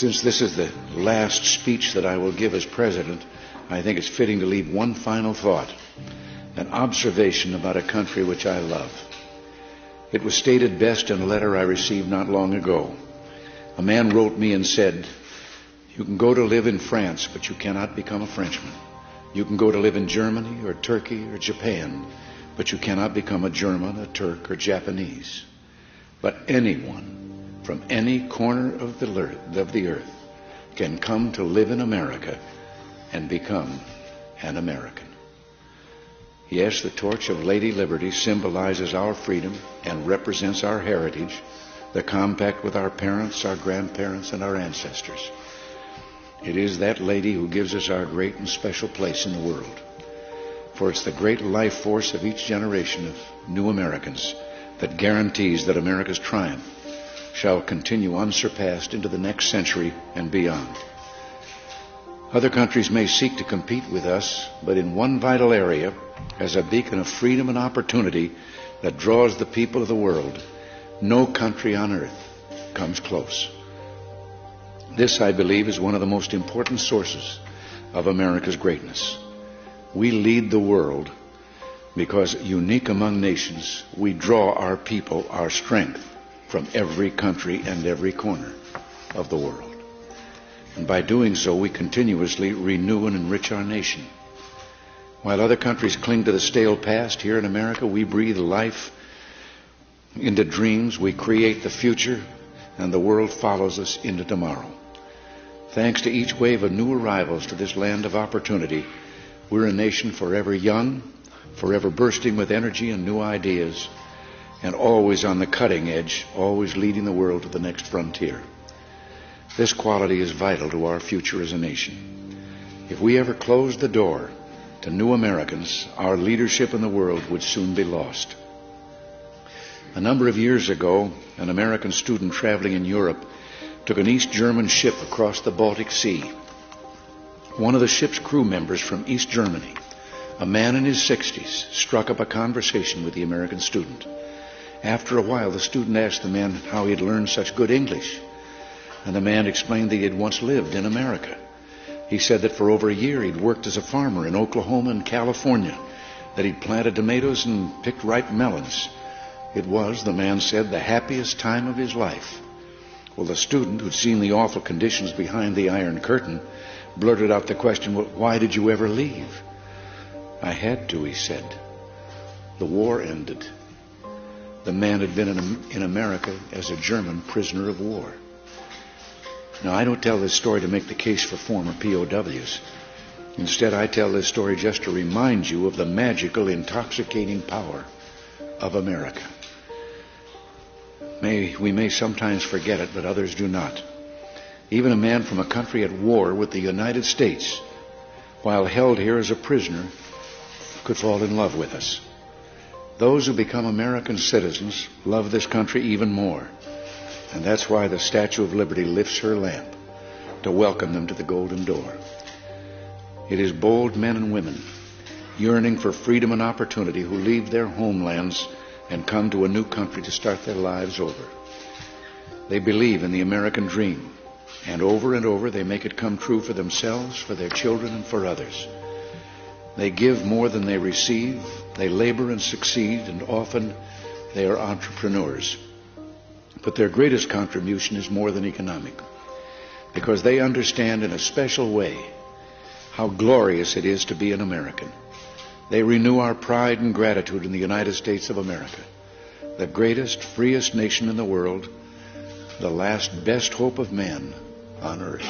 Since this is the last speech that I will give as president, I think it's fitting to leave one final thought, an observation about a country which I love. It was stated best in a letter I received not long ago. A man wrote me and said, "You can go to live in France, but you cannot become a Frenchman. You can go to live in Germany or Turkey or Japan, but you cannot become a German, a Turk, or Japanese. But anyone from any corner of the earth can come to live in America and become an American." Yes, the torch of Lady Liberty symbolizes our freedom and represents our heritage, the compact with our parents, our grandparents, and our ancestors. It is that lady who gives us our great and special place in the world. For it's the great life force of each generation of new Americans that guarantees that America's triumph shall continue unsurpassed into the next century and beyond. Other countries may seek to compete with us, but in one vital area, as a beacon of freedom and opportunity that draws the people of the world, no country on earth comes close. This, I believe, is one of the most important sources of America's greatness. We lead the world because, unique among nations, we draw our people, our strength, from every country and every corner of the world. And by doing so, we continuously renew and enrich our nation. While other countries cling to the stale past, here in America we breathe life into dreams, we create the future, and the world follows us into tomorrow. Thanks to each wave of new arrivals to this land of opportunity, we're a nation forever young, forever bursting with energy and new ideas, and always on the cutting edge, always leading the world to the next frontier. This quality is vital to our future as a nation. If we ever closed the door to new Americans, our leadership in the world would soon be lost. A number of years ago, an American student traveling in Europe took an East German ship across the Baltic Sea. One of the ship's crew members from East Germany, a man in his 60s, struck up a conversation with the American student. After a while, the student asked the man how he had learned such good English, and the man explained that he had once lived in America. He said that for over a year he'd worked as a farmer in Oklahoma and California, that he'd planted tomatoes and picked ripe melons. It was, the man said, the happiest time of his life. Well, the student, who'd seen the awful conditions behind the Iron Curtain, blurted out the question, "Well, why did you ever leave?" "I had to," he said. "The war ended." The man had been in America as a German prisoner of war. Now, I don't tell this story to make the case for former POWs. Instead, I tell this story just to remind you of the magical, intoxicating power of America. We may sometimes forget it, but others do not. Even a man from a country at war with the United States, while held here as a prisoner, could fall in love with us. Those who become American citizens love this country even more. And that's why the Statue of Liberty lifts her lamp to welcome them to the golden door. It is bold men and women yearning for freedom and opportunity who leave their homelands and come to a new country to start their lives over. They believe in the American dream, and over they make it come true for themselves, for their children, and for others. They give more than they receive, they labor and succeed, and often they are entrepreneurs. But their greatest contribution is more than economic, because they understand in a special way how glorious it is to be an American. They renew our pride and gratitude in the United States of America, the greatest, freest nation in the world, the last best hope of man on earth.